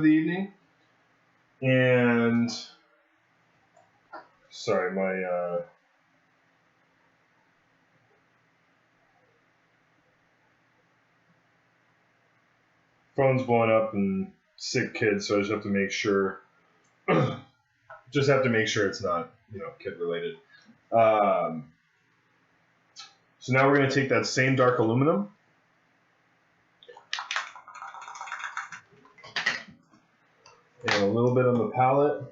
the evening. And sorry, my phone's blowing up and sick kids, so I just have to make sure. Just have to make sure it's not, kid related. So now we're going to take that same dark aluminum. And a little bit on the palette.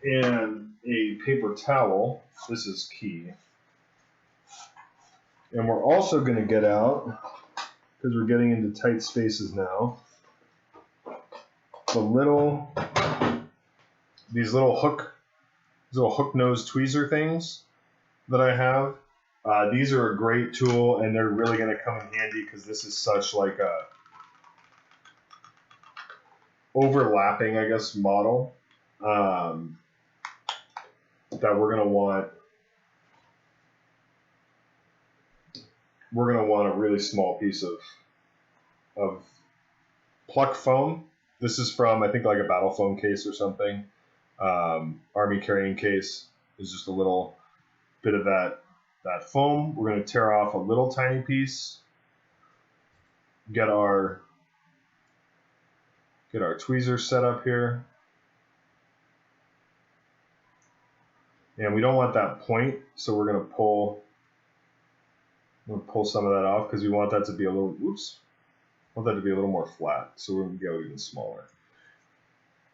And a paper towel. This is key. And we're also going to get out, because we're getting into tight spaces now, these little hook nose tweezer things that I have. These are a great tool, and they're really going to come in handy because this is such like a overlapping, I guess, model that we're going to want. We're going to want a really small piece of pluck foam. This is from, I think, like a battle foam case or something. Army carrying case is just a little bit of that foam. We're going to tear off a little tiny piece. Get our tweezers set up here. And we don't want that point, so we're going to pull some of that off because we want that to be a little, more flat. So we're going to go even smaller.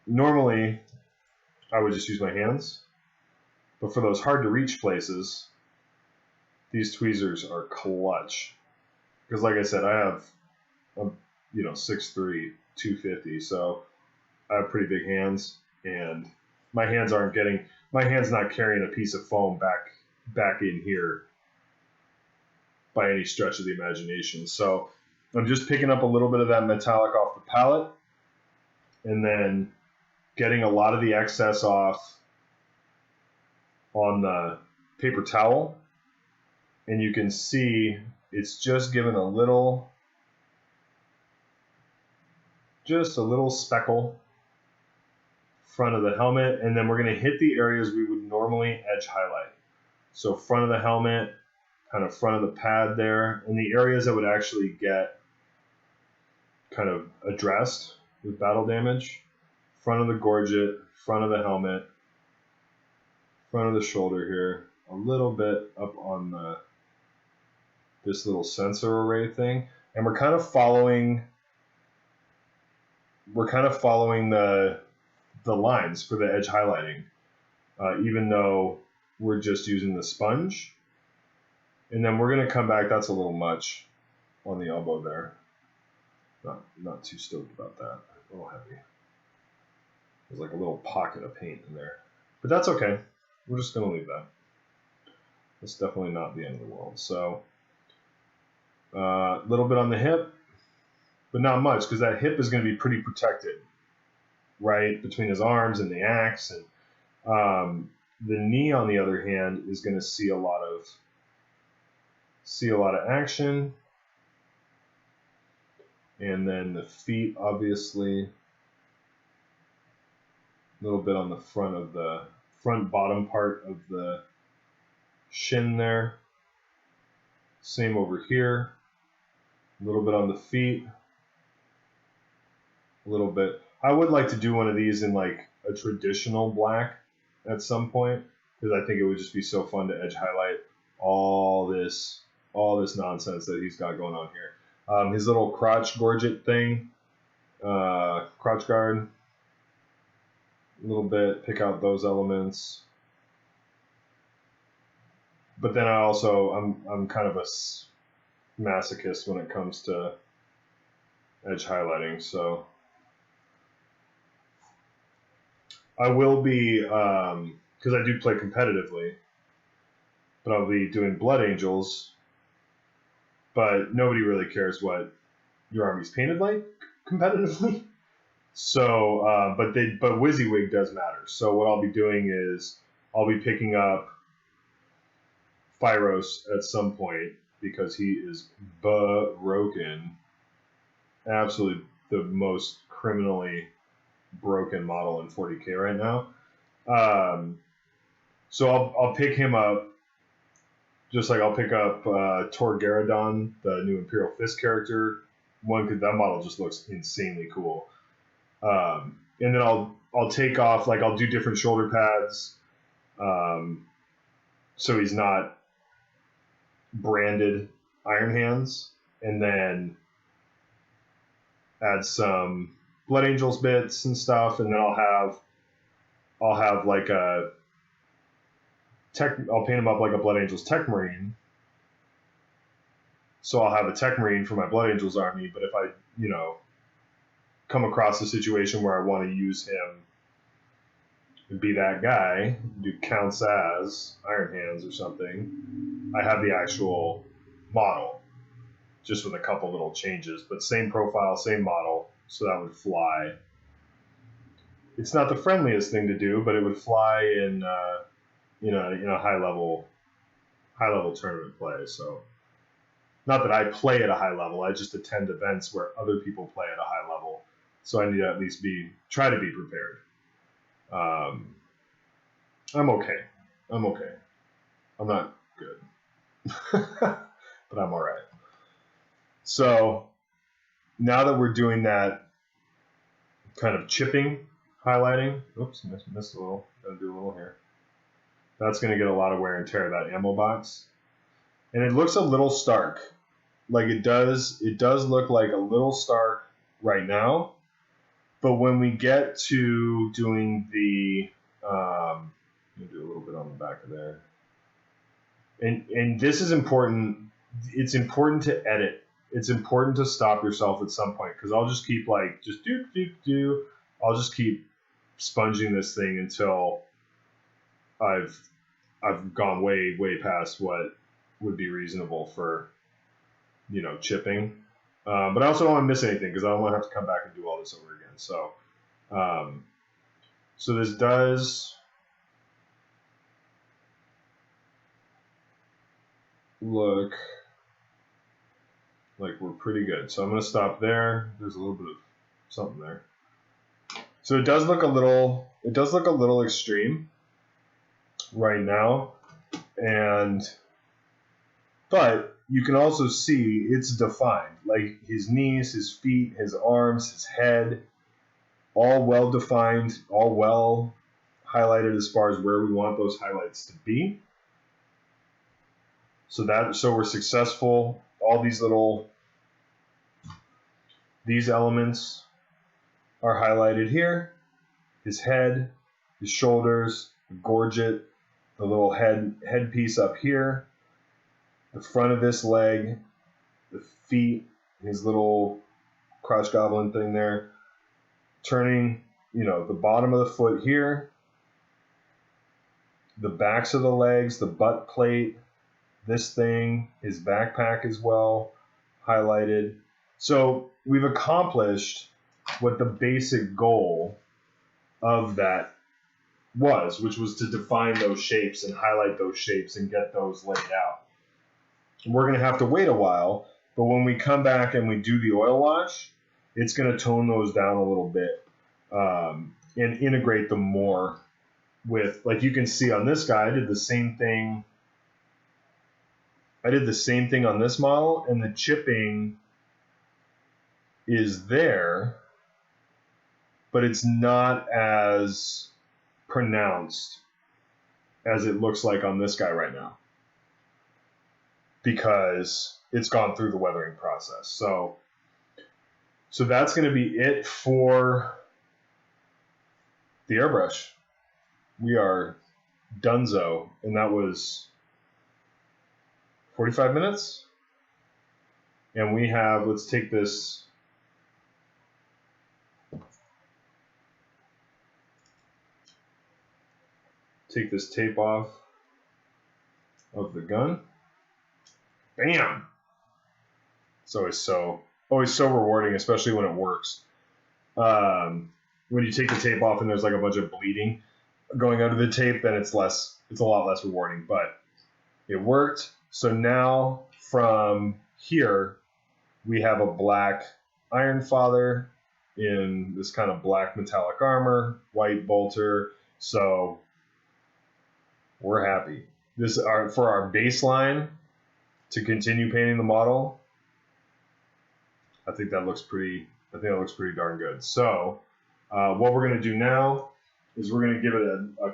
Normally, I would just use my hands, but for those hard to reach places, these tweezers are clutch. Because like I said, I have, 6'3", 250, so I have pretty big hands, and my hand's not carrying a piece of foam back in here by any stretch of the imagination. So I'm just picking up a little bit of that metallic off the palette, and then getting a lot of the excess off on the paper towel. And you can see it's just given a little speckle front of the helmet, and then we're going to hit the areas we would normally edge highlight. So front of the helmet, kind of front of the pad there, and the areas that would actually get kind of addressed with battle damage. Front of the gorget, front of the helmet, front of the shoulder here, a little bit up on this little sensor array thing, and we're kind of following the lines for the edge highlighting, even though we're just using the sponge. And then we're going to come back. That's a little much on the elbow there. Not too stoked about that. A little heavy. There's like a little pocket of paint in there. But that's okay. We're just going to leave that. It's definitely not the end of the world. So a little bit on the hip, but not much, because that hip is going to be pretty protected, right, between his arms and the axe. And the knee, on the other hand, is going to see a lot of action. And then the feet, obviously, a little bit on the front bottom part of the shin there. Same over here. A little bit on the feet. A little bit. I would like to do one of these in like a traditional black at some point, because I think it would just be so fun to edge highlight all this nonsense that he's got going on here. His little crotch gorget thing, crotch guard, a little bit, pick out those elements. But then I'm kind of a masochist when it comes to edge highlighting, so I will be, because I do play competitively, but I'll be doing Blood Angels, but nobody really cares what your army's painted like competitively. So, but WYSIWYG does matter. So what I'll be doing is I'll be picking up Feirros at some point, because he is broken. Absolutely the most criminally broken model in 40K right now. So I'll pick him up, just like I'll pick up Torgaradon, the new Imperial Fist character. One, because that model just looks insanely cool. And then I'll take off, like I'll do different shoulder pads, so he's not branded Iron Hands, and then add some Blood Angels bits and stuff, and then I'll have like a tech. I'll paint him up like a Blood Angels Tech Marine. So I'll have a Tech Marine for my Blood Angels army. But if I, come across a situation where I want to use him and be that guy, do counts as Iron Hands or something, I have the actual model, just with a couple little changes, but same profile, same model, so that would fly. It's not the friendliest thing to do, but it would fly in high level tournament play. So, not that I play at a high level, I just attend events where other people play at a high level. So I need to at least try to be prepared. I'm okay. I'm not good, but I'm all right. So now that we're doing that kind of chipping, highlighting, oops, missed a little, gotta do a little here. That's gonna get a lot of wear and tear, that ammo box. And it looks a little stark. Like it does look like a little stark right now. But when we get to doing the, let me do a little bit on the back of there. And this is important. It's important to edit. It's important to stop yourself at some point, because I'll just keep I'll just keep sponging this thing until I've gone way past what would be reasonable for, chipping. But I also don't want to miss anything, because I don't want to have to come back and do all this over again. So, so this does look like we're pretty good. So I'm going to stop there. There's a little bit of something there. So it does look a little extreme right now, but you can also see it's defined, like his knees, his feet, his arms, his head, all well defined, all well highlighted as far as where we want those highlights to be. So we're successful. All these elements are highlighted here. His head, his shoulders, the gorget, the little headpiece up here, the front of this leg, the feet, his little crotch goblin thing there, turning, the bottom of the foot here, the backs of the legs, the butt plate, this thing, his backpack as well, highlighted. So we've accomplished what the basic goal of that was, which was to define those shapes and highlight those shapes and get those laid out. We're going to have to wait a while, but when we come back and we do the oil wash, it's going to tone those down a little bit and integrate them more with, like you can see on this guy, I did the same thing on this model, and the chipping is there, but it's not as pronounced as it looks like on this guy right now, because it's gone through the weathering process. So that's going to be it for the airbrush. We are donezo, and that was 45 minutes. And we have, let's take this tape off of the gun. Bam! It's always so rewarding, especially when it works. When you take the tape off and there's like a bunch of bleeding going out of the tape, then it's a lot less rewarding, but it worked. So now from here, we have a black Iron Father in this kind of black metallic armor, white bolter. So we're happy. This for our baseline to continue painting the model. I think that looks pretty darn good. So what we're going to do now is we're going to give it a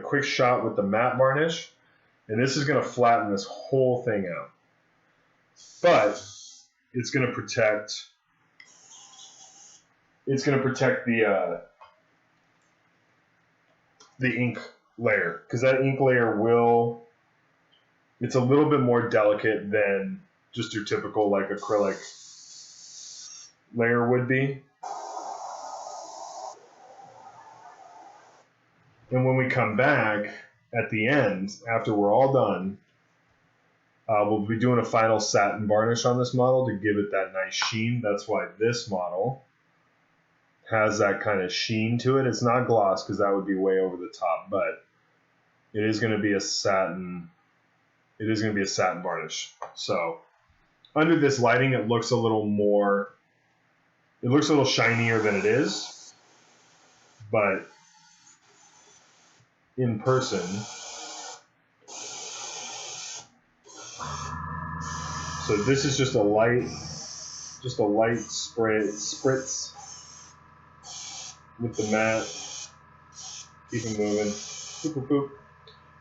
quick shot with the matte varnish, and this is going to flatten this whole thing out. But it's going to protect the ink layer, because that ink layer it's a little bit more delicate than just your typical like acrylic layer would be. And when we come back at the end, after we're all done, we'll be doing a final satin varnish on this model to give it that nice sheen. That's why this model has that kind of sheen to it. It's not gloss because that would be way over the top, but it is going to be a satin. It is going to be a satin varnish. So under this lighting, it looks a little shinier than it is, but in person, so this is just a light spritz with the matte. Keep it moving. Boop, boop, boop.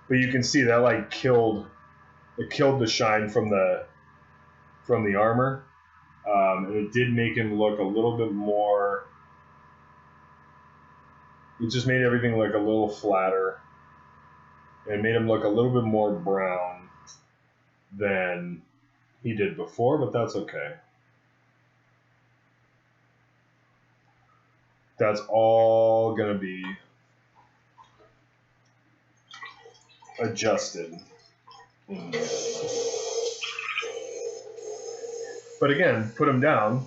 But you can see that like killed the shine from the armor, and it did make him look a little bit more. It just made everything look a little flatter, and made him look a little bit more brown than he did before, but that's okay. That's all going to be adjusted. But again, put him down,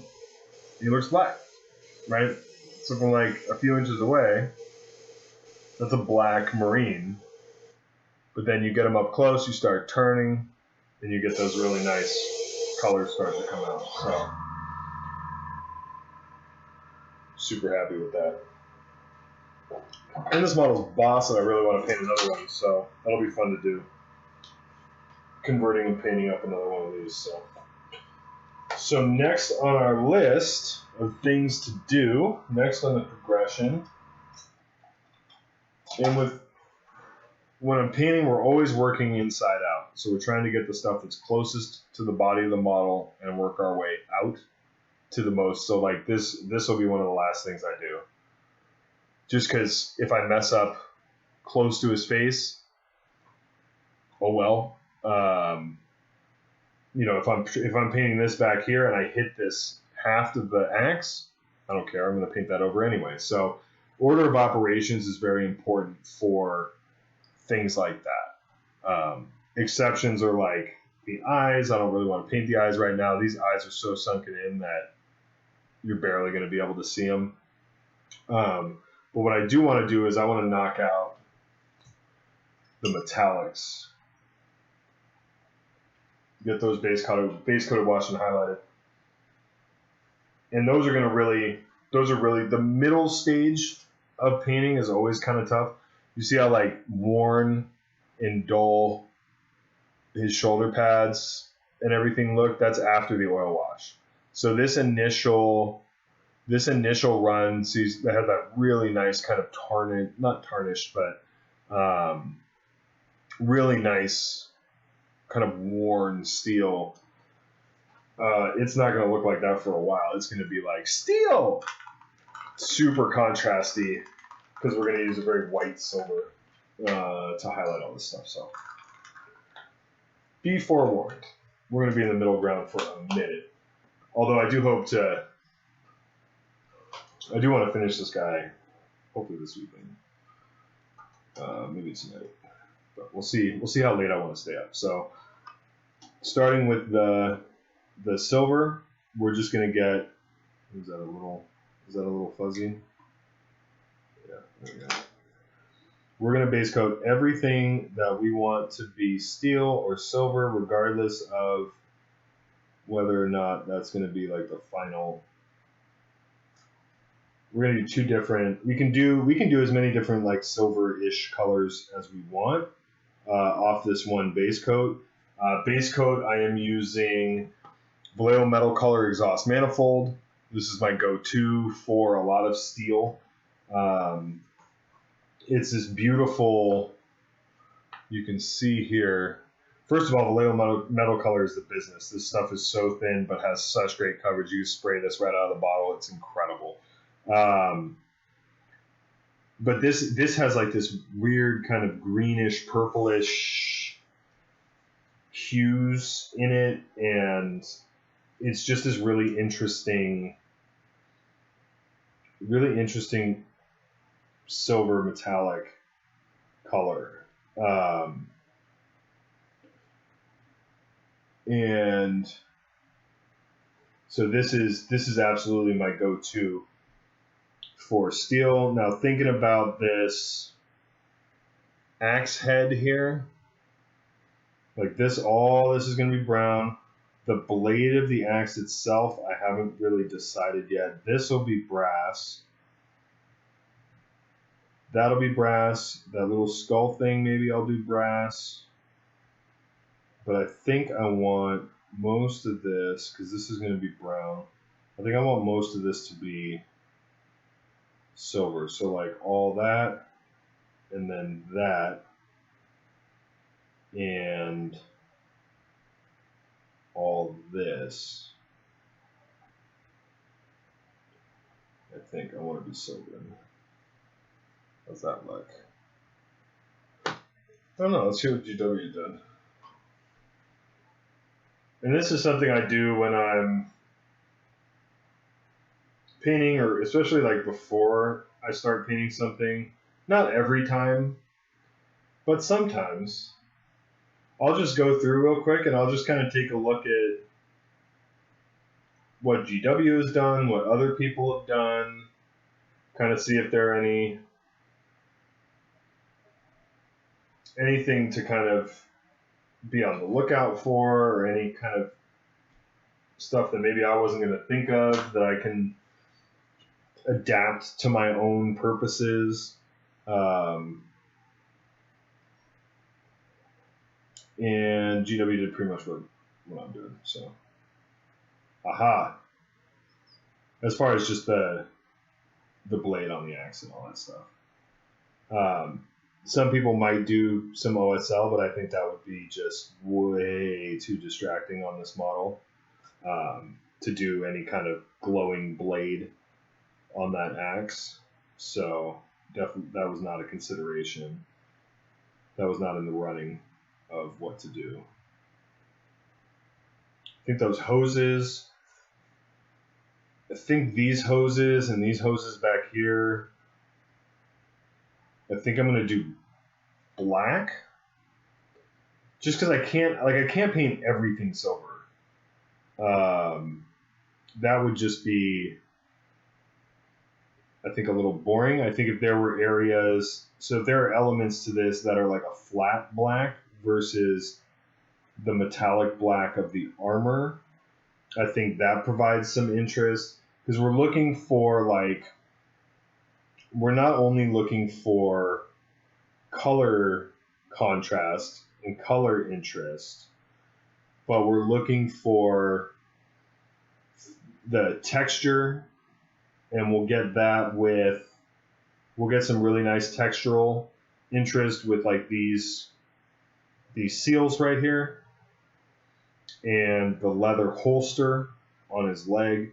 he looks black, right? So from like a few inches away, that's a black marine. But then you get him up close, you start turning, and you get those really nice colors start to come out. So super happy with that. And this model's boss, and I really want to paint another one, so that'll be fun to do. Converting and painting up another one of these. So next on our list of things to do, next on the progression, and when I'm painting, we're always working inside out. So we're trying to get the stuff that's closest to the body of the model and work our way out to the most. So like this will be one of the last things I do. Just because if I mess up close to his face, oh well. If I'm painting this back here and I hit this haft of the axe, I don't care. I'm going to paint that over anyway. So order of operations is very important for things like that. Exceptions are like the eyes. I don't really want to paint the eyes right now. These eyes are so sunken in that you're barely going to be able to see them. But what I do want to do is I want to knock out the metallics. Get those base coated, washed, and highlighted. And those are really, the middle stage of painting is always kind of tough. You see how like worn and dull his shoulder pads and everything look? That's after the oil wash. So this initial run, sees that had that really nice kind of not tarnished, but really nice kind of worn steel. It's not going to look like that for a while. It's going to be like steel, super contrasty, because we're going to use a very white silver to highlight all this stuff. So be forewarned, we're going to be in the middle ground for a minute. Although I do want to finish this guy hopefully this evening, maybe tonight, but we'll see how late I want to stay up. So starting with the silver, we're just going to get, is that a little fuzzy? Yeah, there we go. We're going to base coat everything that we want to be steel or silver, regardless of whether or not that's going to be like the final we're gonna do two different. We can do as many different like silver-ish colors as we want off this one base coat. Base coat, I am using Vallejo Metal Color Exhaust Manifold. This is my go-to for a lot of steel. It's this beautiful. You can see here. First of all, Vallejo Metal Color is the business. This stuff is so thin, but has such great coverage. You spray this right out of the bottle. It's incredible. But this has like this weird kind of greenish, purplish hues in it, and it's just this really interesting silver metallic color. And so this is absolutely my go-to for steel. Now thinking about this axe head here, like this, all this is going to be brown. The blade of the axe itself, I haven't really decided yet. This will be brass. That'll be brass. That little skull thing, maybe I'll do brass. But I think I want most of this, because this is going to be brown. I think I want most of this to be silver. So like all that, and then that, and all this. I think I want to be silver. How's that look? I don't know. Let's see what GW did. And this is something I do when I'm painting, or especially like before I start painting something. Not every time, but sometimes. I'll just go through real quick and I'll just kind of take a look at what GW has done, what other people have done, kind of see if there are anything to kind of be on the lookout for, or any kind of stuff that maybe I wasn't going to think of that I can adapt to my own purposes. And GW did pretty much what I'm doing. So, aha. As far as just the blade on the axe and all that stuff. Some people might do some OSL, but I think that would be just way too distracting on this model to do any kind of glowing blade on that axe. So definitely that was not a consideration. That was not in the running of what to do. I think those hoses, I think these hoses and these hoses back here, I think I'm going to do black, just because I can't paint everything silver. That would just be, I think, a little boring. I think if there were areas, so if there are elements to this that are like a flat black versus the metallic black of the armor, I think that provides some interest, because we're looking for we're not only looking for color contrast and color interest, but we're looking for the texture, and we'll get some really nice textural interest with like these seals right here, and the leather holster on his leg.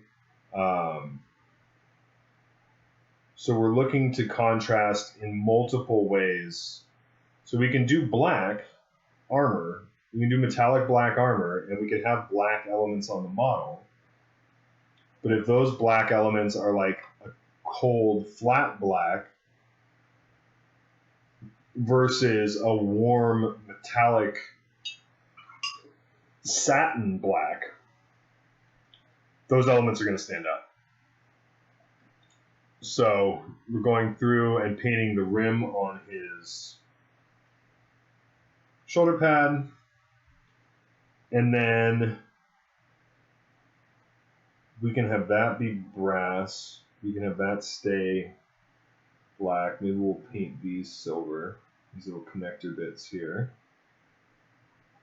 So we're looking to contrast in multiple ways. So we can do black armor, we can do metallic black armor, and we can have black elements on the model. But if those black elements are like a cold, flat black versus a warm, metallic satin black, those elements are going to stand out. So we're going through and painting the rim on his shoulder pad, and then we can have that be brass. You can have that stay black. Maybe we'll paint these silver, these little connector bits here.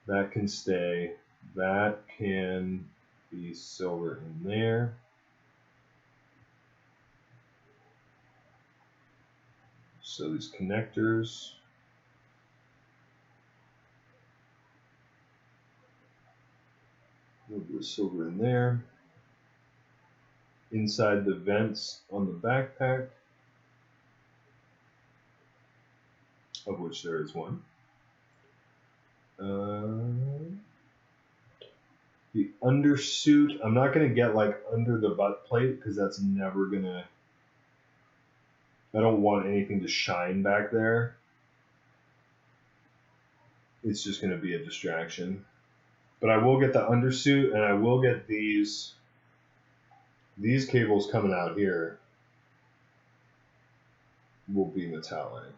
That can stay. That can be silver in there. So these connectors. A little bit of silver in there. Inside the vents on the backpack, of which there is one. The undersuit, I'm not going to get like under the butt plate because that's never going to, I don't want anything to shine back there. It's just going to be a distraction. But I will get the undersuit, and I will get these cables coming out here will be metallic.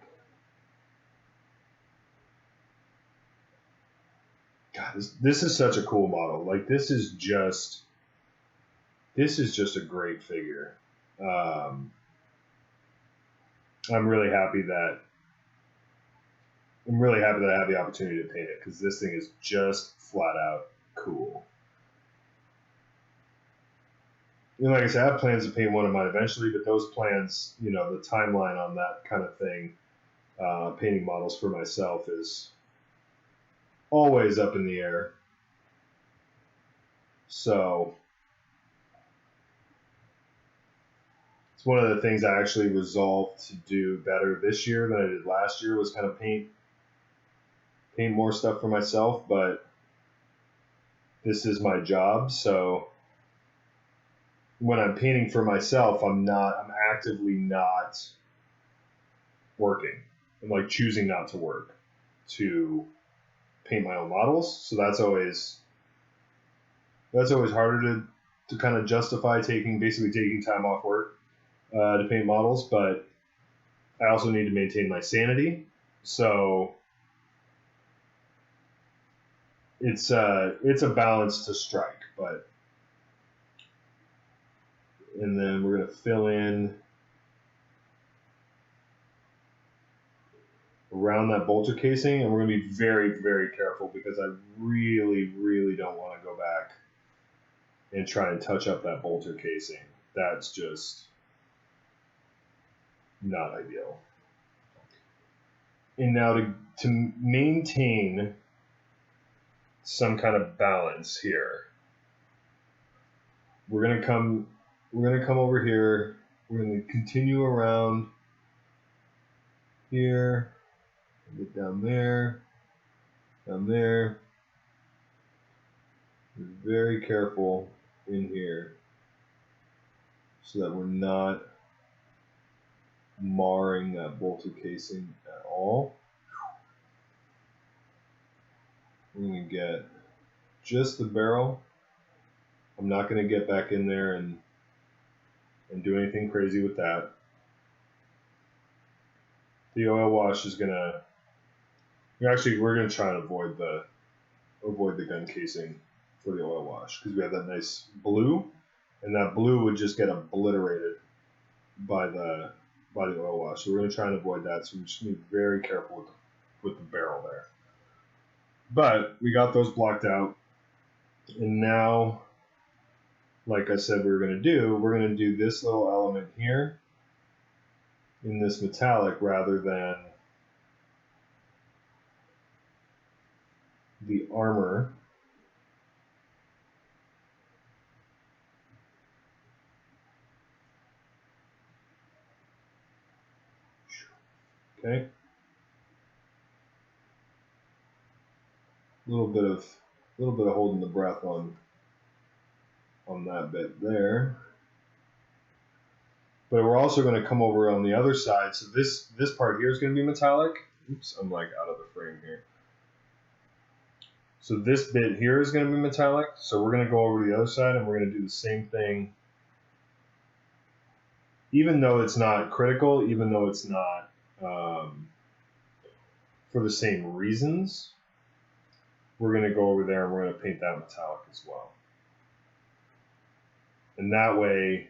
God, this is such a cool model. Like this is just a great figure. I'm really happy that I have the opportunity to paint it because this thing is just flat out cool. And like I said, I have plans to paint one of mine eventually, but those plans, you know, the timeline on that kind of thing, painting models for myself is always up in the air. So it's one of the things I actually resolved to do better this year than I did last year was kind of paint more stuff for myself, but this is my job, so when I'm painting for myself, I'm actively not working. I'm like choosing not to work to paint my own models. So that's always harder to kind of justify basically taking time off work to paint models, but I also need to maintain my sanity. So it's a balance to strike, but and then we're going to fill in around that bolter casing, and we're going to be very, very careful because I really, really don't want to go back and try and touch up that bolter casing. That's just not ideal. And now to maintain some kind of balance here, we're going to come over here. We're going to continue around here, get down there. We're very careful in here so that we're not marring that bolter casing at all. We're going to get just the barrel. I'm not going to get back in there and do anything crazy with that. The oil wash is going to, we're going to try and avoid the gun casing for the oil wash because we have that nice blue, and that blue would just get obliterated by the oil wash. So we're going to try and avoid that. So we just need to be very careful with the barrel there. But we got those blocked out, and now, like I said, we're going to do this little element here in this metallic rather than the armor. Okay. A little bit of holding the breath on that bit there. But we're also going to come over on the other side. So this part here is going to be metallic. Oops, I'm like out of the frame here. So this bit here is going to be metallic. So we're going to go over to the other side and we're going to do the same thing. Even though it's not critical, even though it's not for the same reasons, we're going to go over there and we're going to paint that metallic as well. And that way,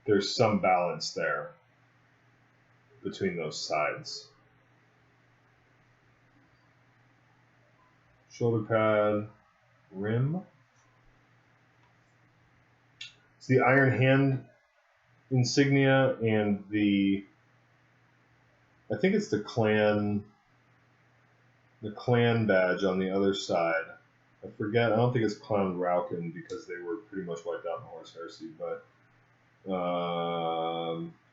there's some balance there between those sides. Shoulder pad, rim. It's the Iron Hand insignia and I think it's the clan badge on the other side. I forget. I don't think it's Clan Rauken because they were pretty much wiped out in the Horse Heresy, but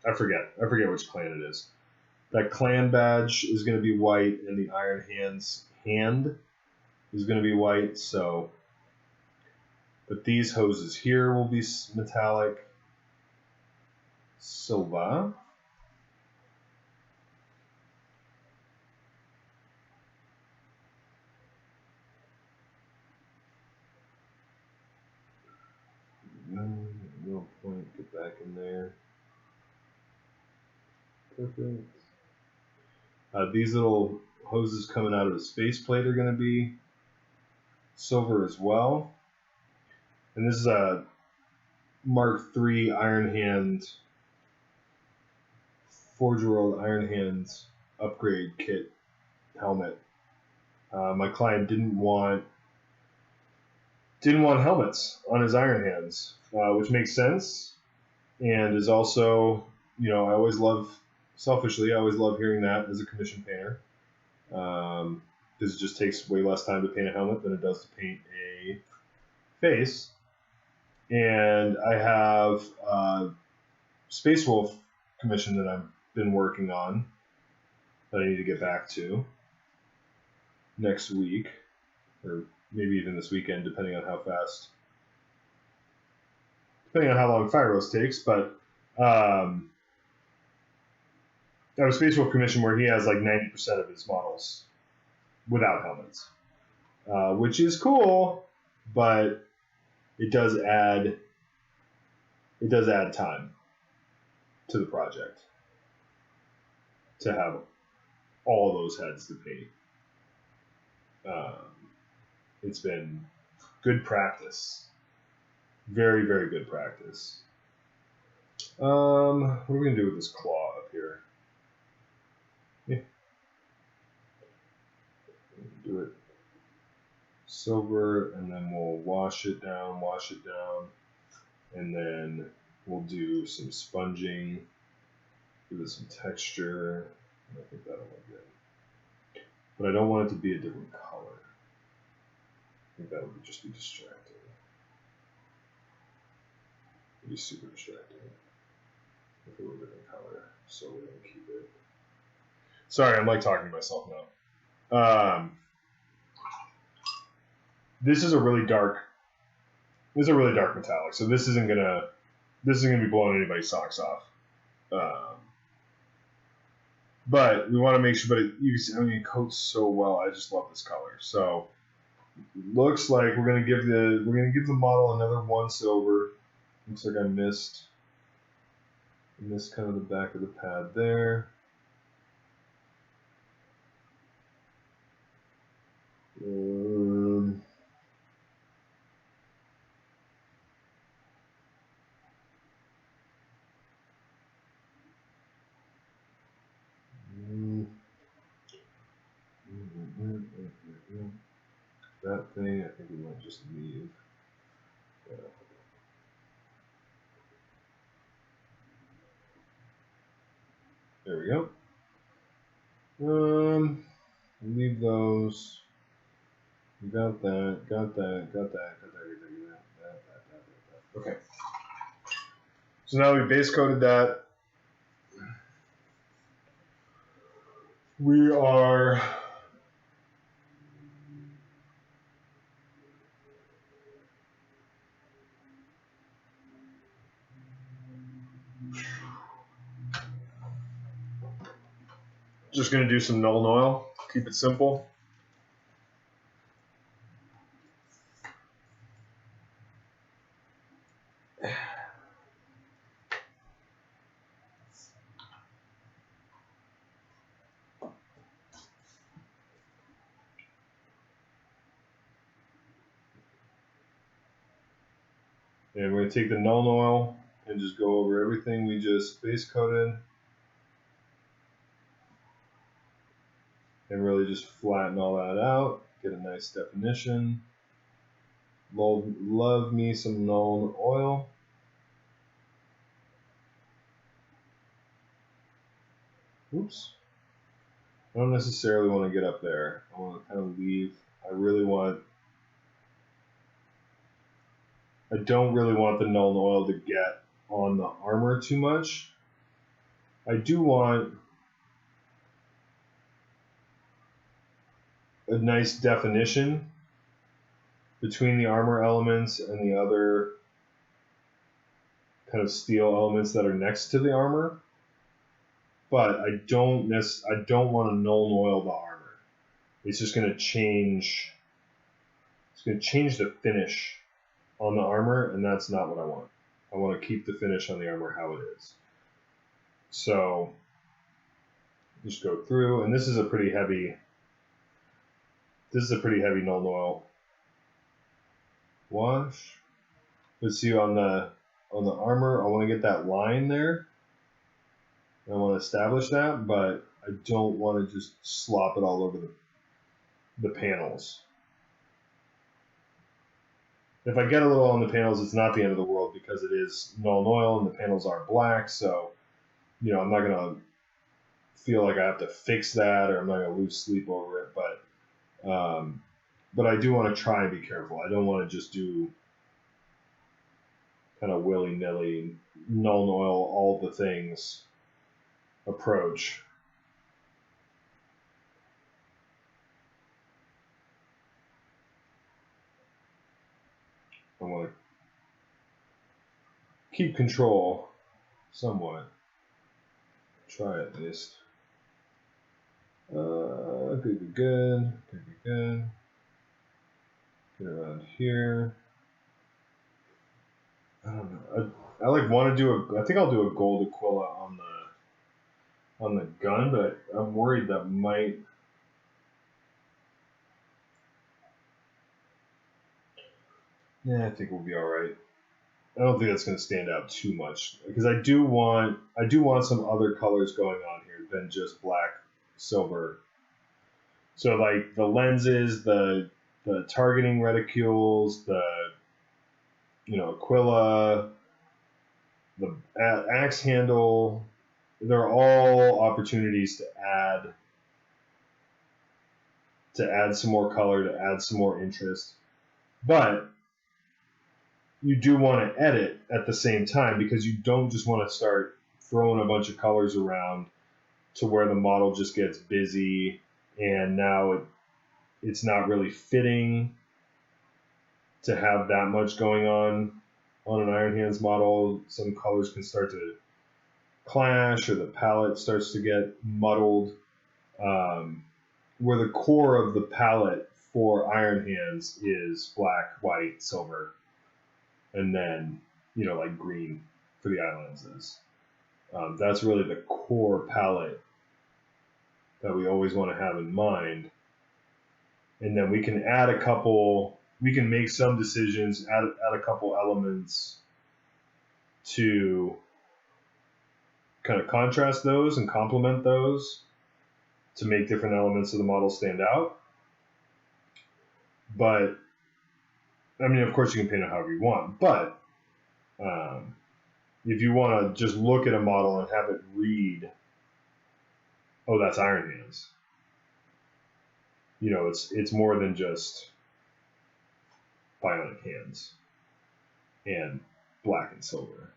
I forget which clan it is. That clan badge is going to be white, and the Iron Hand's hand is going to be white. So, but these hoses here will be metallic. Silva. No point. Get back in there. Perfect. These little hoses coming out of the space plate are going to be silver as well. And this is a Mark III Iron Hand, Forge World Iron Hands upgrade kit helmet. My client didn't want helmets on his Iron Hands, which makes sense, and is also, I always love hearing that as a commission painter, because it just takes way less time to paint a helmet than it does to paint a face. And I have a Space Wolf commission that I've been working on that I need to get back to next week, or maybe even this weekend, depending on how long Feirros takes. But I have a Space Wolf commission where he has like 90% of his models without helmets, which is cool, but it does add time to the project to have all those heads to paint. It's been good practice. Very, very good practice. What are we going to do with this claw up here? Yeah. Do it silver, and then we'll wash it down, and then we'll do some sponging, give it some texture. I think that'll look good. But I don't want it to be a different color. I think that would just be distracting. It would be super distracting if it were a different color. So we're going to keep it. Sorry, I'm like talking to myself now. This is a really dark metallic, so this isn't gonna be blowing anybody's socks off. But we want to make sure. But it coats so well. I just love this color. So looks like we're gonna give the model another 1 silver. Looks like I missed kind of the back of the pad there. That thing, I think we might just leave. There we go. Leave those. Got that. Okay. So now we base coated that. We are just going to do some Nuln Oil. Keep it simple. And we're going to take the Nuln Oil and just go over everything we just base coated and really just flatten all that out, get a nice definition. Love me some Nuln Oil. Oops. I don't necessarily want to get up there. I want to kind of leave. I don't really want the Nuln Oil to get on the armor too much. I do want a nice definition between the armor elements and the other kind of steel elements that are next to the armor. But I don't want to Nuln Oil the armor. It's just going to change. It's going to change the finish on the armor, and that's not what I want. I want to keep the finish on the armor how it is. So just go through, and this is a pretty heavy Nuln Oil wash. Let's see on the armor. I want to get that line there. I want to establish that, but I don't want to just slop it all over the panels. If I get a little on the panels, it's not the end of the world because it is Nuln Oil and the panels are black, so I'm not gonna feel like I have to fix that, or I'm not gonna lose sleep over it. But I do want to try and be careful. I don't want to just do kind of willy-nilly Nuln Oil all the things approach. I want to keep control somewhat. Try at least. Good. Get around here. I don't know. I want to do I think I'll do a gold Aquila on the gun, but I'm worried that might. Yeah, I think we'll be all right. I don't think that's going to stand out too much because I do want some other colors going on here than just black, silver. So like the lenses, the targeting reticules, the Aquila, the axe handle, they're all opportunities to add some more color, to add some more interest. But you do want to edit at the same time because you don't just want to start throwing a bunch of colors around to where the model just gets busy and now it's not really fitting to have that much going on an Iron Hands model. Some colors can start to clash or the palette starts to get muddled. Where the core of the palette for Iron Hands is black, white, silver, and then like green for the eye lenses. That's really the core palette that we always want to have in mind. And then we can add we can make some decisions, add a couple elements to kind of contrast those and complement those to make different elements of the model stand out. But I mean, of course, you can paint it however you want. But if you want to just look at a model and have it read, oh, that's Iron Hands. It's more than just bionic hands and black and silver.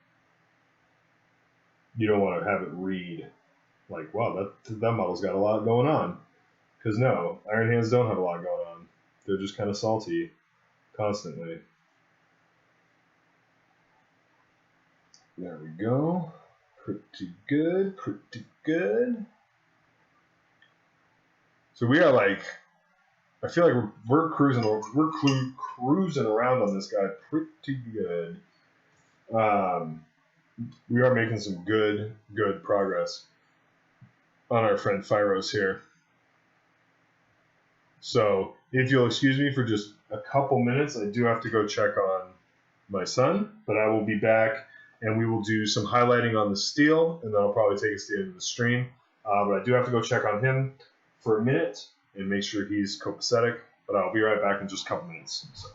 You don't want to have it read like, wow, that model's got a lot going on. Because no, Iron Hands don't have a lot going on. They're just kind of salty constantly. There we go. Pretty good. So we are I feel like we're cruising around on this guy pretty good. We are making some good progress on our friend Feirros here. So if you'll excuse me for just a couple minutes, I do have to go check on my son, but I will be back and we will do some highlighting on the steel, and then I'll probably take us to the end of the stream. But I do have to go check on him for a minute and make sure he's copacetic, but I'll be right back in just a couple minutes. So.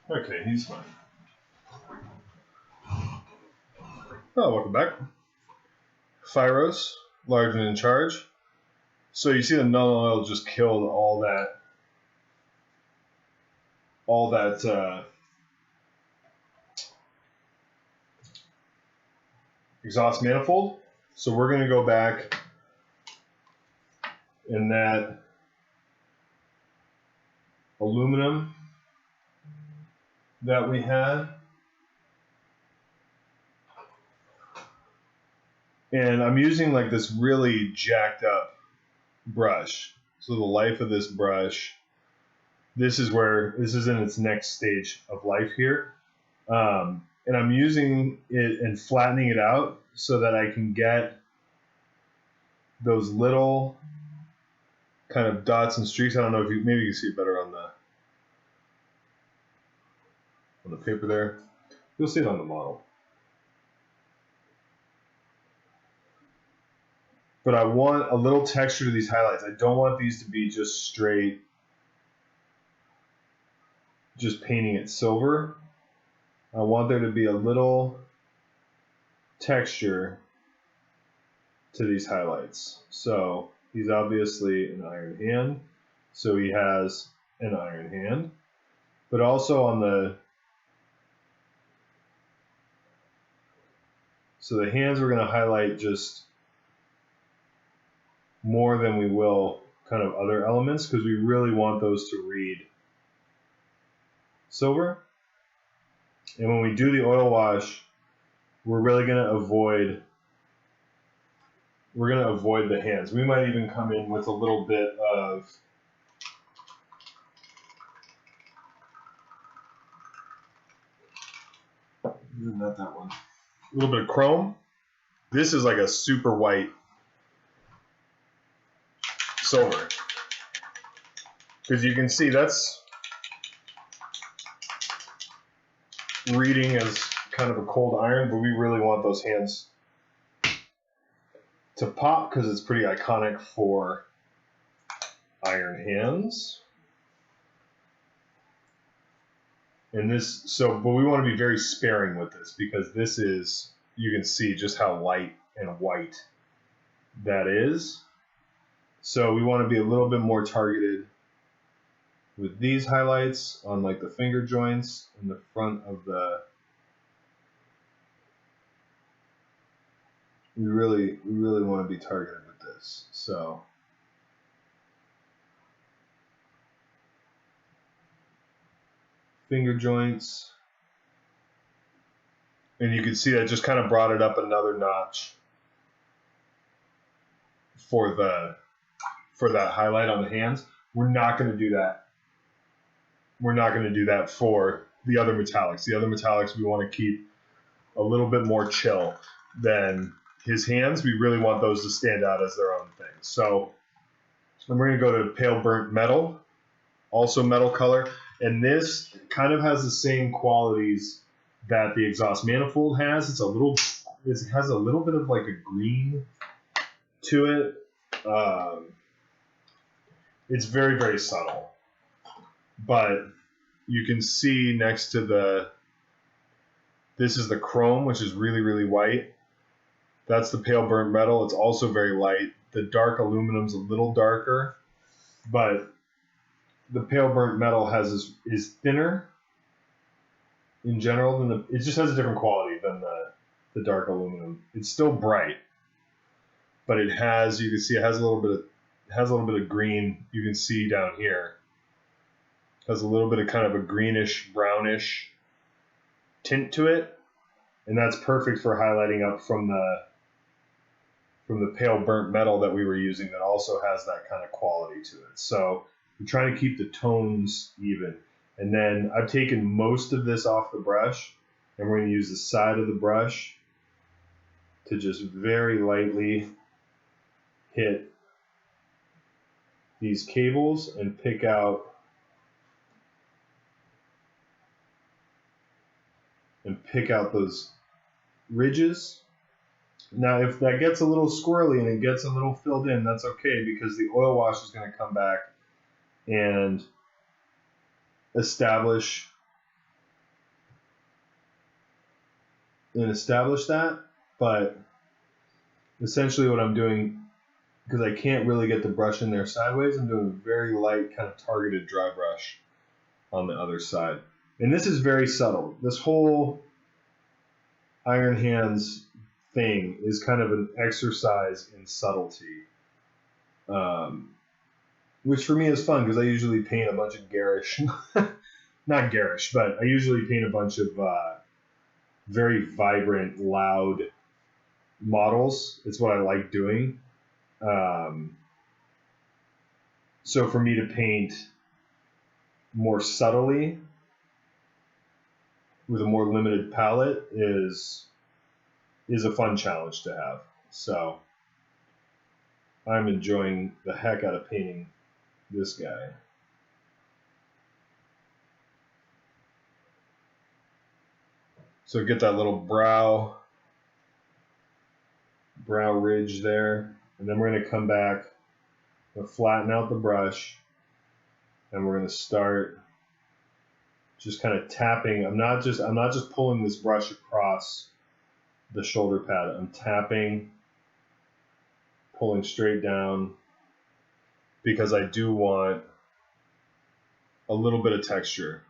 Okay, he's fine. Oh, welcome back. Feirros, large and in charge. So you see the null oil just killed all that exhaust manifold. So we're going to go back in that aluminum that we had. And I'm using like this really jacked up brush. So the life of this brush, this is in its next stage of life here. And I'm using it and flattening it out so that I can get those little kind of dots and streaks. I don't know if maybe you can see it better on the paper there. You'll see it on the model. But I want a little texture to these highlights. I don't want these to be just straight, just painting it silver. I want there to be a little texture to these highlights. So he's obviously an iron hand, so he has an iron hand. But also So the hands we're going to highlight just more than we will kind of other elements because we really want those to read silver. And when we do the oil wash, we're really going to avoid the hands. We might even come in with a little bit of not that one. A little bit of chrome. This is like a super white silver. Because you can see that's reading as kind of a cold iron, but we really want those hands to pop because it's pretty iconic for iron hands. And but we want to be very sparing with this because this is, you can see just how light and white that is. So we want to be a little bit more targeted with these highlights on like the finger joints in the front of the, we really want to be targeted with this. So finger joints, and you can see that just kind of brought it up another notch for that highlight on the hands. We're not going to do that. We're not going to do that for the other metallics. The other metallics we want to keep a little bit more chill than his hands. We really want those to stand out as their own thing. So and we're going to go to pale burnt metal, also metal color. And this kind of has the same qualities that the exhaust manifold has. It has a little bit of like a green to it. It's very, very subtle. But you can see next to this is the chrome, which is really, really white. That's the pale burnt metal. It's also very light. The dark aluminum's a little darker, but the pale burnt metal is thinner in general than it just has a different quality than the dark aluminum. It's still bright, but you can see it has a little bit of green. You can see down here. It has a little bit of kind of a greenish, brownish tint to it, and that's perfect for highlighting up from the pale burnt metal that we were using that also has that kind of quality to it. So we're trying to keep the tones even. And then I've taken most of this off the brush, and we're going to use the side of the brush to just very lightly hit these cables and pick out those ridges. Now, if that gets a little squirrely and it gets a little filled in, that's okay because the oil wash is going to come back and establish that. But essentially what I'm doing, because I can't really get the brush in there sideways, I'm doing a very light kind of targeted dry brush on the other side. And this is very subtle. This whole iron hands thing is kind of an exercise in subtlety, which for me is fun because I usually paint a bunch of garish, not garish, but I usually paint a bunch of very vibrant, loud models. It's what I like doing. So for me to paint more subtly with a more limited palette is a fun challenge to have. So I'm enjoying the heck out of painting this guy. So get that little brow ridge there, and then we're going to come back and flatten out the brush, and we're going to start just kind of tapping. I'm not just pulling this brush across the shoulder pad. I'm tapping, pulling straight down, because I do want a little bit of texture.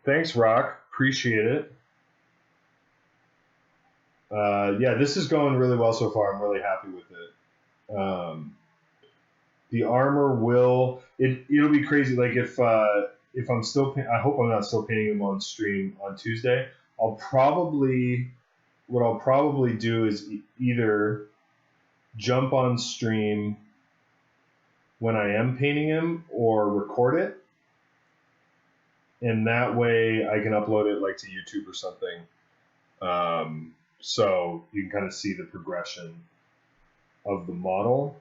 Thanks, Rock. Appreciate it. Yeah, this is going really well so far. I'm really happy with it. The armor it'll be crazy. Like if I'm still I hope I'm not still painting them on stream on Tuesday. What I'll probably do is either jump on stream when I am painting him or record it, and that way I can upload it like to YouTube or something. So you can kind of see the progression of the model,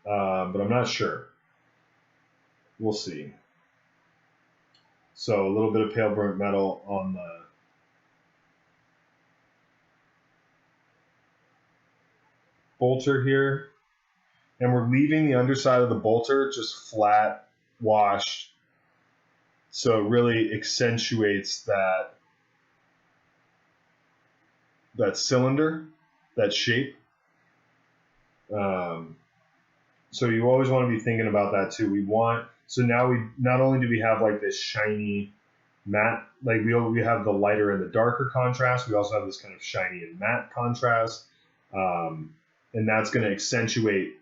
but I'm not sure. We'll see. So a little bit of pale burnt metal on the bolter here, and we're leaving the underside of the bolter just flat washed, so it really accentuates that cylinder, that shape. So you always want to be thinking about that too. So now we not only do we have like this shiny matte, like we have the lighter and the darker contrast, we also have this kind of shiny and matte contrast, and that's going to accentuate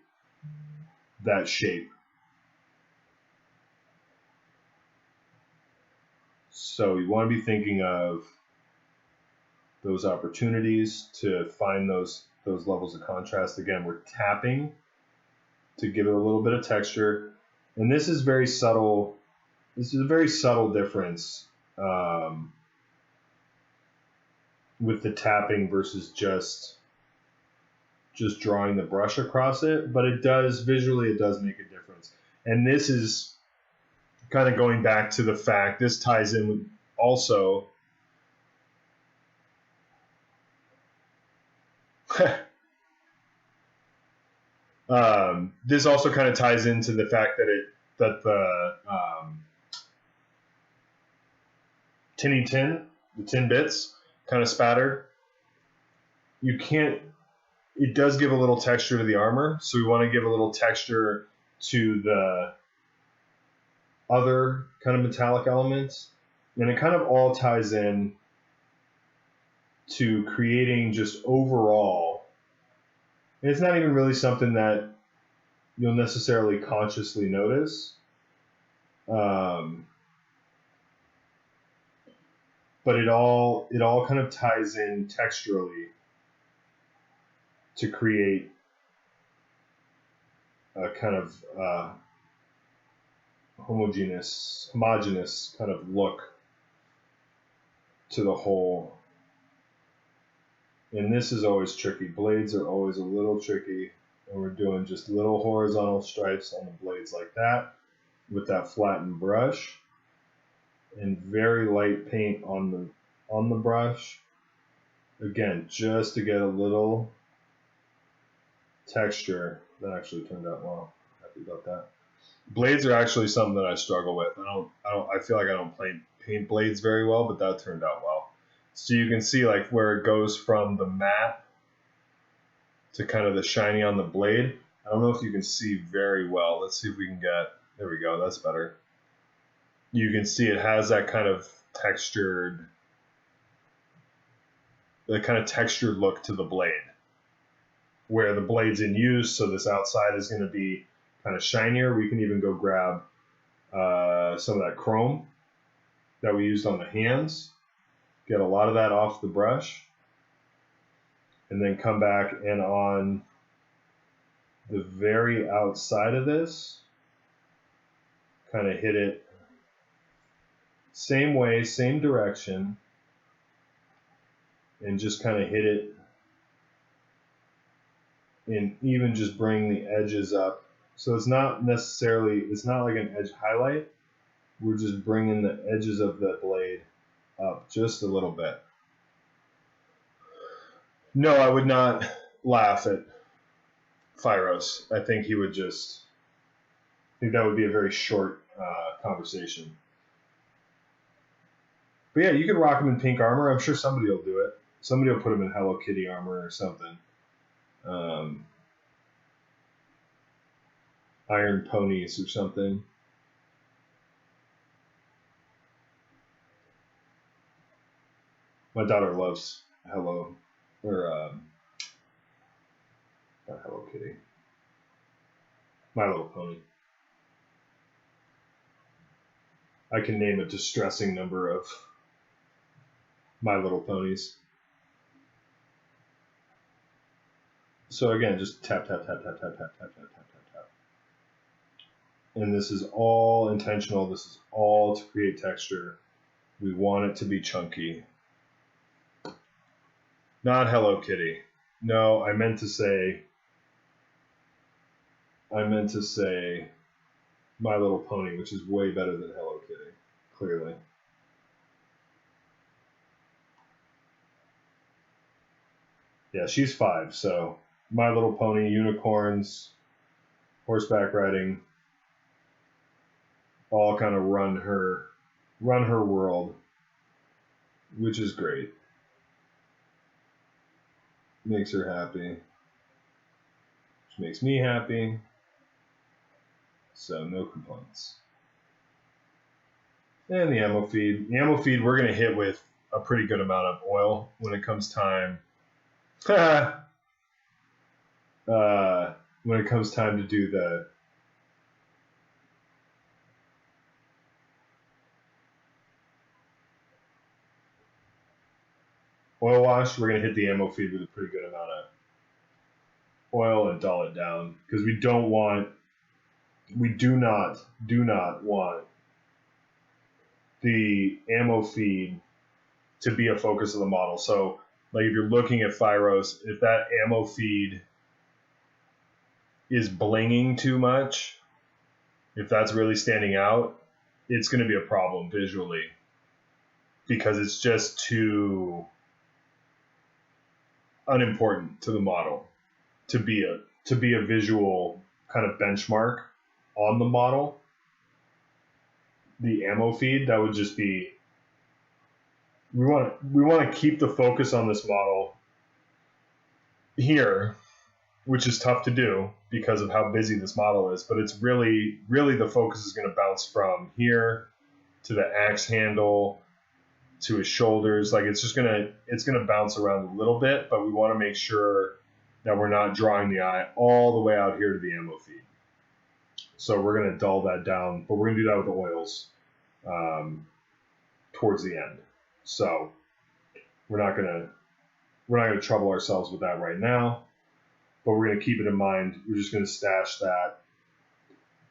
that shape. So you want to be thinking of those opportunities to find those levels of contrast. Again, we're tapping to give it a little bit of texture, and this is very subtle. This is a very subtle difference with the tapping versus just drawing the brush across it, but it does visually, it does make a difference. And this is kind of going back to the fact, this ties in with also this also kind of ties into the fact that the tinny tin, the tin bits kind of spattered. It does give a little texture to the armor, so we want to give a little texture to the other kind of metallic elements, and it kind of all ties in to creating just overall, and it's not even really something that you'll necessarily consciously notice, but it all kind of ties in texturally to create a kind of homogeneous kind of look to the whole. And this is always tricky. Blades are always a little tricky, and we're doing just little horizontal stripes on the blades like that with that flattened brush, and very light paint on the brush. Again, just to get a little texture. That actually turned out well. Happy about that. Blades are actually something that I struggle with. I feel like I don't paint blades very well, but that turned out well. So you can see like where it goes from the matte to kind of the shiny on the blade. I don't know if you can see very well. Let's see if we can there we go, that's better. You can see it has that kind of textured look to the blade, where the blade's in use, so this outside is going to be kind of shinier. We can even go grab some of that chrome that we used on the hands, get a lot of that off the brush, and then come back and on the very outside of this, kind of hit it same way, same direction, and just kind of hit it, and even just bring the edges up. So it's not like an edge highlight. We're just bringing the edges of the blade up just a little bit. No, I would not laugh at Feirros. I think that would be a very short conversation. But yeah, you could rock him in pink armor. I'm sure somebody will do it. Somebody will put him in Hello Kitty armor or something. Iron ponies or something. My daughter loves Hello or not Hello Kitty, My Little Pony. I can name a distressing number of My Little Ponies. So again, just tap, tap, tap, tap, tap, tap, tap, tap, tap, tap, tap. And this is all intentional. This is all to create texture. We want it to be chunky. Not Hello Kitty. No, I meant to say My Little Pony, which is way better than Hello Kitty, clearly. Yeah, she's 5, so My Little Pony, unicorns, horseback riding, all kind of run her world, which is great. Makes her happy, which makes me happy. So no complaints. And the ammo feed. The ammo feed we're going to hit with a pretty good amount of oil when it comes time. When it comes time to do the oil wash, we're going to hit the ammo feed with a pretty good amount of oil and dull it down, because we do not want the ammo feed to be a focus of the model. So like if you're looking at Feirros, if that ammo feed is blinging too much, if that's really standing out, it's going to be a problem visually, because it's just too unimportant to the model to be a visual kind of benchmark on the model. The ammo feed, that would just be, we want to keep the focus on this model here, which is tough to do because of how busy this model is, but it's really the focus is going to bounce from here to the axe handle to his shoulders. Like it's going to bounce around a little bit, but we want to make sure that we're not drawing the eye all the way out here to the ammo feed. So we're going to dull that down, but we're going to do that with the oils towards the end. So we're not going to trouble ourselves with that right now, but we're going to keep it in mind. We're just going to stash that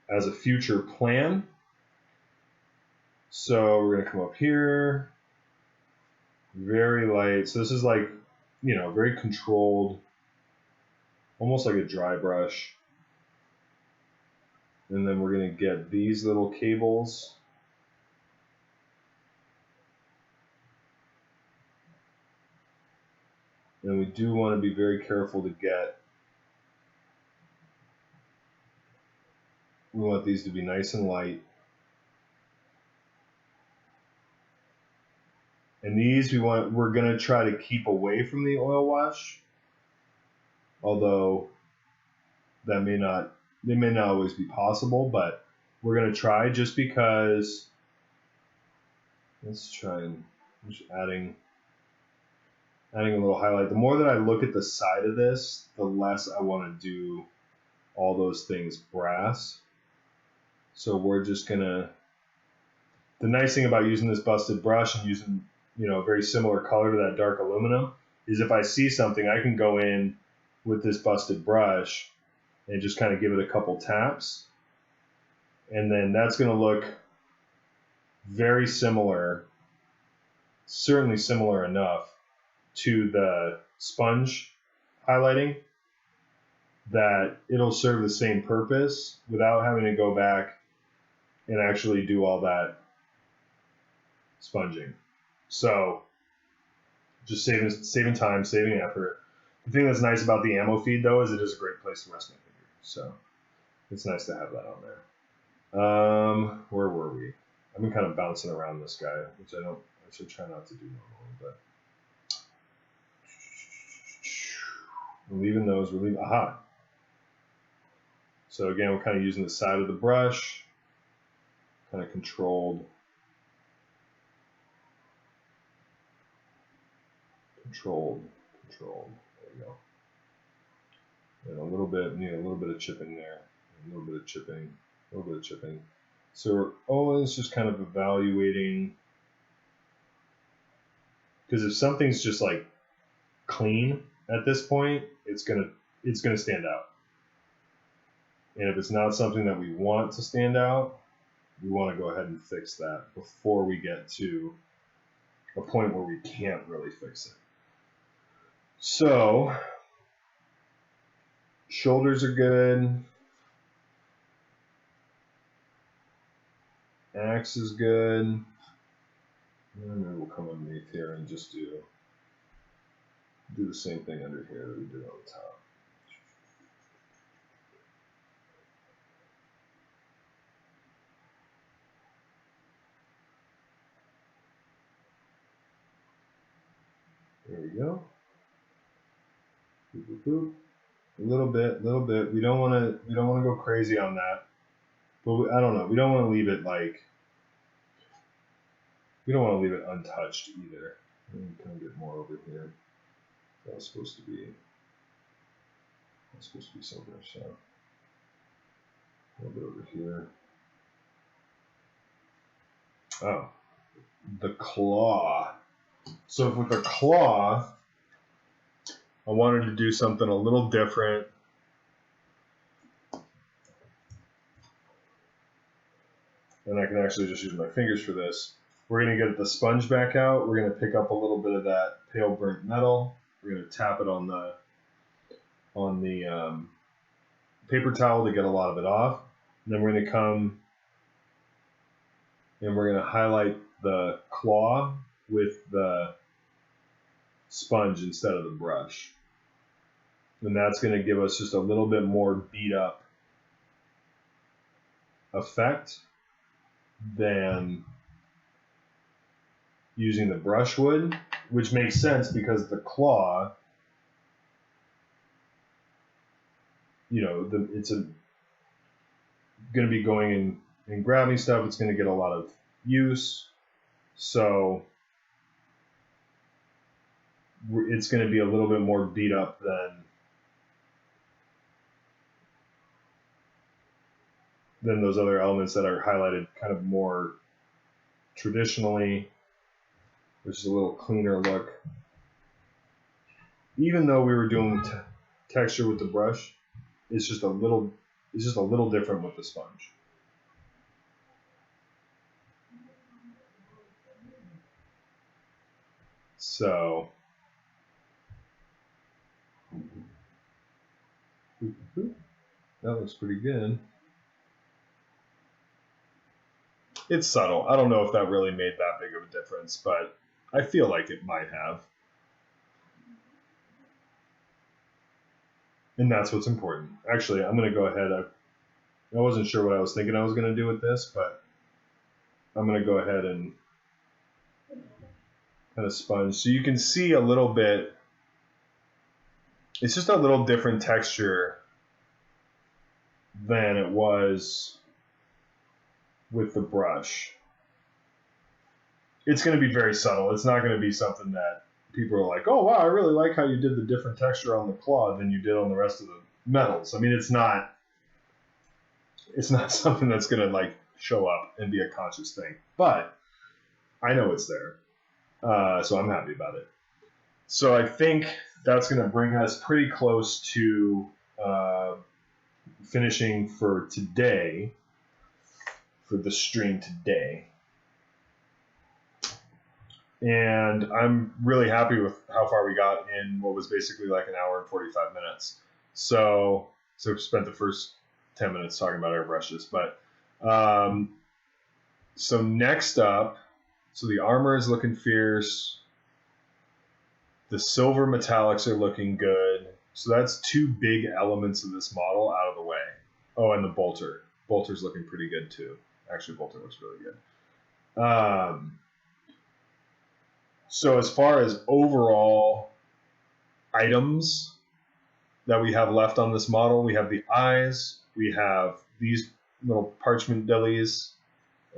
as a future plan. So we're going to come up here, very light. So this is like, very controlled, almost like a dry brush. And then we're going to get these little cables. And we do want to be very careful to get, we want these to be nice and light. And these we're going to try to keep away from the oil wash, although they may not always be possible, but we're going to try, just because. Let's try and I'm just adding a little highlight. The more that I look at the side of this, the less I want to do all those things brass. So we're just going to, the nice thing about using this busted brush and using, a very similar color to that dark aluminum is if I see something, I can go in with this busted brush and just kind of give it a couple taps. And then that's going to look very similar, certainly similar enough to the sponge highlighting that it'll serve the same purpose without having to go back and actually do all that sponging. So just saving time, saving effort. The thing that's nice about the ammo feed, though, is it is a great place to rest my finger. So it's nice to have that on there. Where were we? I've been kind of bouncing around this guy, which I should try not to do normally, but we're leaving those. Aha. So again, we're kind of using the side of the brush, kind of controlled. controlled. There we go. And a little bit, need a little bit of chipping there. A little bit of chipping, a little bit of chipping. So we're always just kind of evaluating, because if something's just like clean at this point, it's gonna stand out. And if it's not something that we want to stand out, we want to go ahead and fix that before we get to a point where we can't really fix it. So shoulders are good. Axe is good. And then we'll come underneath here and just do the same thing under here that we did on the top. There we go. Boop, boop, boop. A little bit. We don't want to go crazy on that. But I don't know. We don't want to leave it like. We don't want to leave it untouched either. Let me kind of get more over here. That was supposed to be. That's supposed to be silver, so a little bit over here. Oh, the claw. So with the claw, I wanted to do something a little different. And I can actually just use my fingers for this. We're going to get the sponge back out. We're going to pick up a little bit of that pale burnt metal. We're going to tap it on the paper towel to get a lot of it off. And then we're going to come and we're going to highlight the claw with the sponge instead of the brush. And that's going to give us just a little bit more beat up effect than using the brush would, which makes sense because the claw, you know, it's going to be going in and grabbing stuff. It's going to get a lot of use. So it's going to be a little bit more beat up than those other elements that are highlighted kind of more traditionally, which is a little cleaner look. Even though we were doing texture with the brush, it's just a little different with the sponge. So that looks pretty good. It's subtle. I don't know if that really made that big of a difference, but I feel like it might have. And that's what's important. Actually, I'm going to go ahead. I wasn't sure what I was thinking I was going to do with this, but I'm going to go ahead and kind of sponge. So you can see a little bit. It's just a little different texture than it was with the brush. It's going to be very subtle. It's not going to be something that people are like, oh, wow, I really like how you did the different texture on the claw than you did on the rest of the metals. I mean, it's not something that's going to like show up and be a conscious thing. But I know it's there. So I'm happy about it. So I think that's going to bring us pretty close to finishing for today, for the stream today. And I'm really happy with how far we got in what was basically like an hour and 45 minutes. So we spent the first 10 minutes talking about airbrushes. But so next up, so the armor is looking fierce. The silver metallics are looking good. So that's two big elements of this model out of the way. Oh, and the bolter. Bolter's looking pretty good too. Actually, bolter looks really good. So as far as overall items that we have left on this model, we have the eyes, we have these little parchment dillies.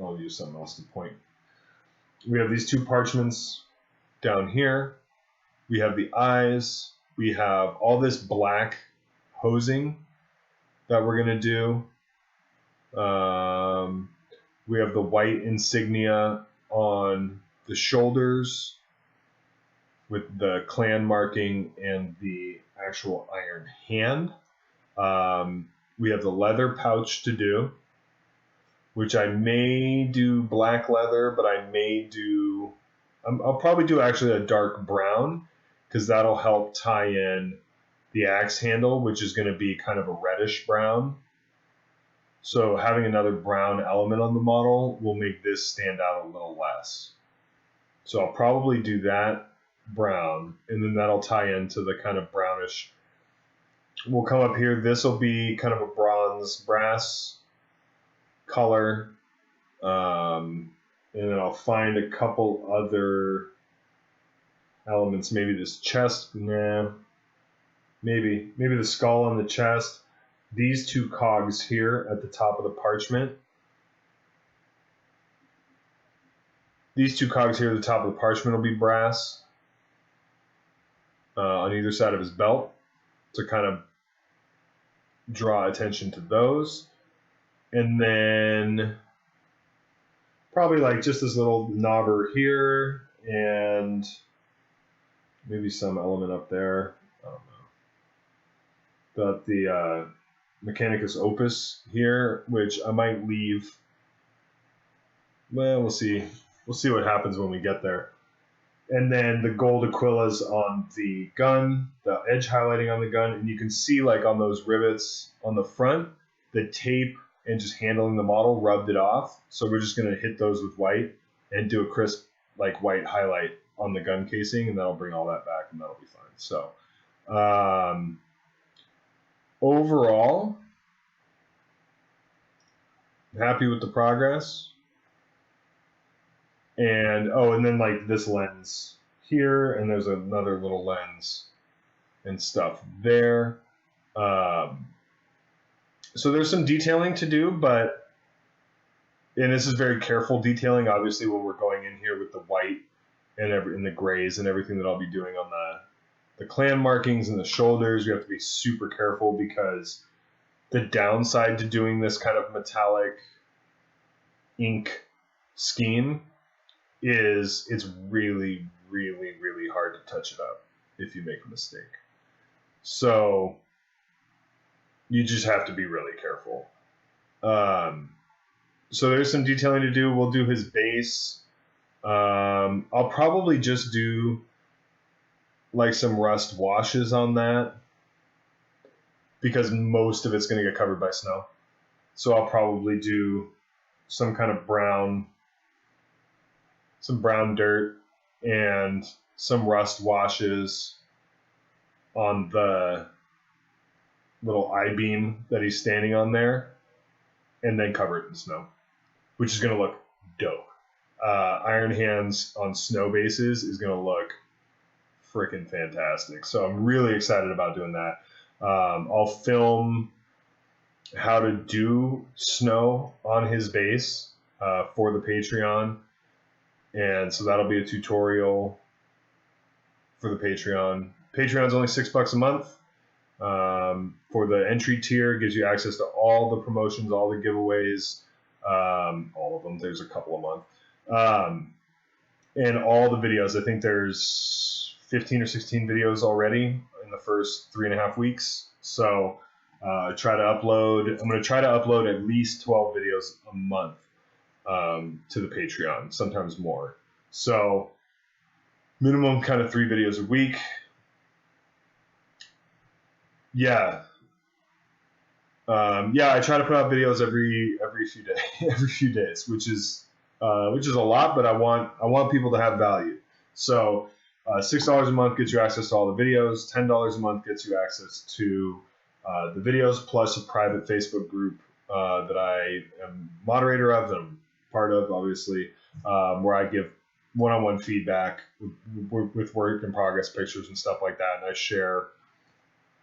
I'll use something else to point. We have these two parchments down here. We have the eyes. We have all this black hosing that we're going to do. We have the white insignia on the shoulders with the clan marking and the actual iron hand. We have the leather pouch to do, which I may do black leather, but I may do, I'll probably do actually a dark brown, because that'll help tie in the axe handle, which is going to be kind of a reddish brown. So having another brown element on the model will make this stand out a little less. So I'll probably do that brown, and then that'll tie into the kind of brownish. We'll come up here. This will be kind of a bronze brass color. And then I'll find a couple other elements. Maybe this chest. Nah. Maybe the skull on the chest. These two cogs here at the top of the parchment. These two cogs here at the top of the parchment will be brass on either side of his belt to kind of draw attention to those. And then probably like just this little knobber here and maybe some element up there. I don't know. Got the Mechanicus Opus here, which I might leave. Well, we'll see. We'll see what happens when we get there. And then the gold Aquillas on the gun, the edge highlighting on the gun, and you can see like on those rivets on the front, the tape and just handling the model rubbed it off. So we're just going to hit those with white and do a crisp like white highlight on the gun casing, and that'll bring all that back, and that'll be fine. So overall, I'm happy with the progress. And and then like this lens here, and there's another little lens and stuff there. So there's some detailing to do, and this is very careful detailing, obviously, when we're going in here with the white and the grays and everything that I'll be doing on the clan markings and the shoulders. You have to be super careful, because the downside to doing this kind of metallic ink scheme is it's really, really, really hard to touch it up if you make a mistake. So you just have to be really careful. So there's some detailing to do. We'll do his base. I'll probably just do like some rust washes on that, because most of it's going to get covered by snow. So I'll probably do some kind of brown dirt and some rust washes on the little I-beam that he's standing on there, and then cover it in snow, which is going to look dope. Iron Hands on snow bases is going to look freaking fantastic. So I'm really excited about doing that. I'll film how to do snow on his base for the Patreon. And so that'll be a tutorial for the Patreon. Patreon's only $6 a month. For the entry tier, gives you access to all the promotions, all the giveaways, all of them. There's a couple a month. And all the videos. I think there's 15 or 16 videos already in the first 3.5 weeks. So I'm going to try to upload at least 12 videos a month to the Patreon, sometimes more. So minimum kind of 3 videos a week. Yeah. I try to put out videos every few days, which is a lot, but I want people to have value. So $6 a month gets you access to all the videos. $10 a month gets you access to the videos, plus a private Facebook group that I am moderator of, that I'm part of, obviously, where I give one-on-one feedback with work in progress pictures and stuff like that, and I share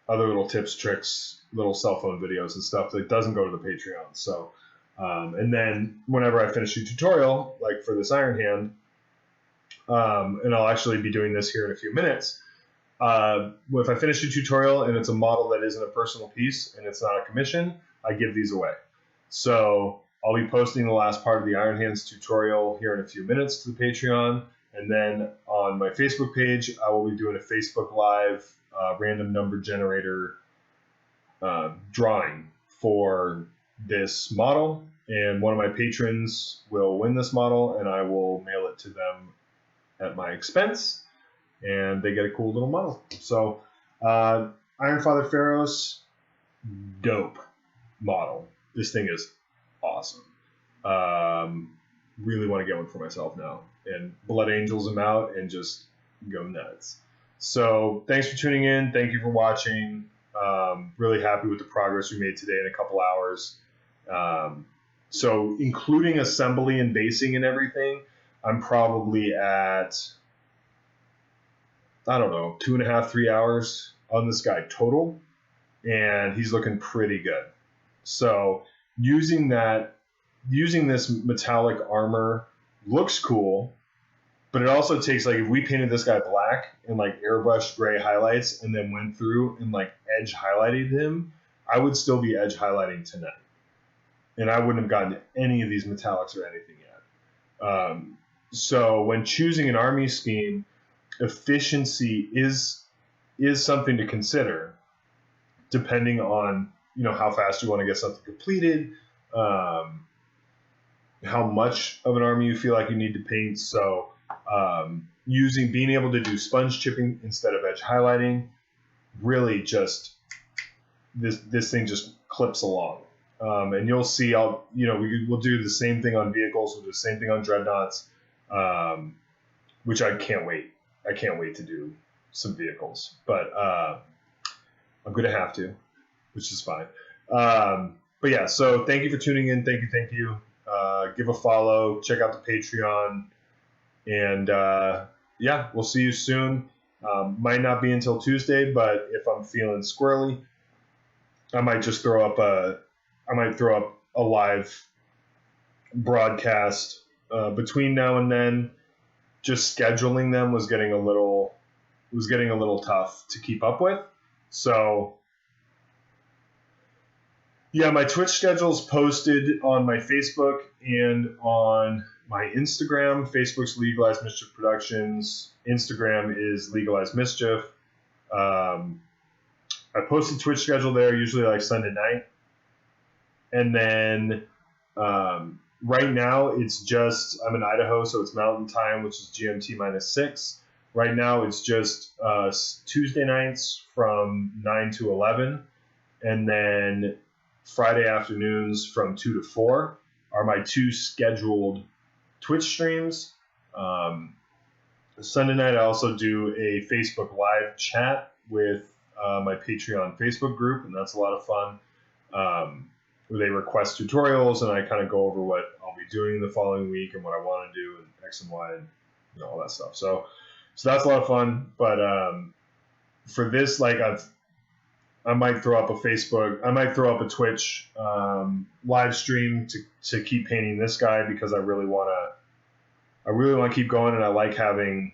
other little tips, tricks, little cell phone videos and stuff that doesn't go to the Patreon. So, and then whenever I finish a tutorial, like for this Iron Hand, and I'll actually be doing this here in a few minutes, if I finish a tutorial and it's a model that isn't a personal piece and it's not a commission, I give these away. So I'll be posting the last part of the Iron Hands tutorial here in a few minutes to the Patreon. And then on my Facebook page, I will be doing a Facebook Live random number generator drawing for this model. And one of my patrons will win this model, and I will mail it to them at my expense. And they get a cool little model. So Iron Father Feirros, dope model. This thing is awesome. Really want to get one for myself now. And Blood Angels them out and just go nuts. So thanks for tuning in. Thank you for watching. Really happy with the progress we made today in a couple hours. So including assembly and basing and everything, I'm probably at, I don't know, 2.5, 3 hours on this guy total. And he's looking pretty good. So using this metallic armor looks cool, but it also takes, like, if we painted this guy black and like airbrushed gray highlights and then went through and like edge highlighted him, I would still be edge highlighting tonight. And I wouldn't have gotten any of these metallics or anything yet. So when choosing an army scheme, efficiency is something to consider, depending on, you know, how fast you want to get something completed, how much of an army you feel like you need to paint. So being able to do sponge chipping instead of edge highlighting, really just this thing just clips along. And you'll see, we'll do the same thing on vehicles, we'll do the same thing on dreadnoughts, which I can't wait. I can't wait to do some vehicles, but I'm going to have to, which is fine. But yeah, so thank you for tuning in. Thank you. Give a follow, check out the Patreon, and yeah, we'll see you soon. Might not be until Tuesday, but if I'm feeling squirrely, I might just throw up a live broadcast between now and then. Just scheduling them was getting a little tough to keep up with. So yeah, my Twitch schedule is posted on my Facebook and on my Instagram. Facebook's Legalized Mischief Productions. Instagram is Legalized Mischief. I post the Twitch schedule there usually like Sunday night. And then right now it's just, I'm in Idaho, so it's Mountain Time, which is GMT -6. Right now it's just Tuesday nights from 9 to 11. And then Friday afternoons from 2 to 4 are my 2 scheduled Twitch streams. Sunday night I also do a Facebook Live chat with my Patreon Facebook group, and that's a lot of fun. Where they request tutorials, and I kind of go over what I'll be doing the following week and what I want to do, and X and Y, and all that stuff. So that's a lot of fun. But for this, like I might throw up a Twitch live stream to keep painting this guy, because I really want to keep going, and I like having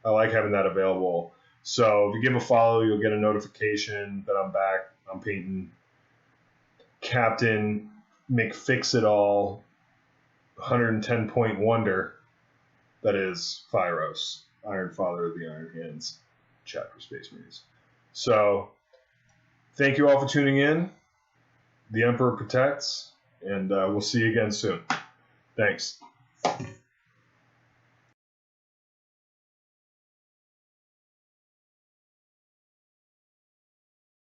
that available. So if you give a follow, you'll get a notification that I'm back. I'm painting Captain McFix-It-All 110-point wonder that is Feirros, Iron Father of the Iron Hands, Chapter Space Marines. So thank you all for tuning in. The Emperor protects, and we'll see you again soon. Thanks.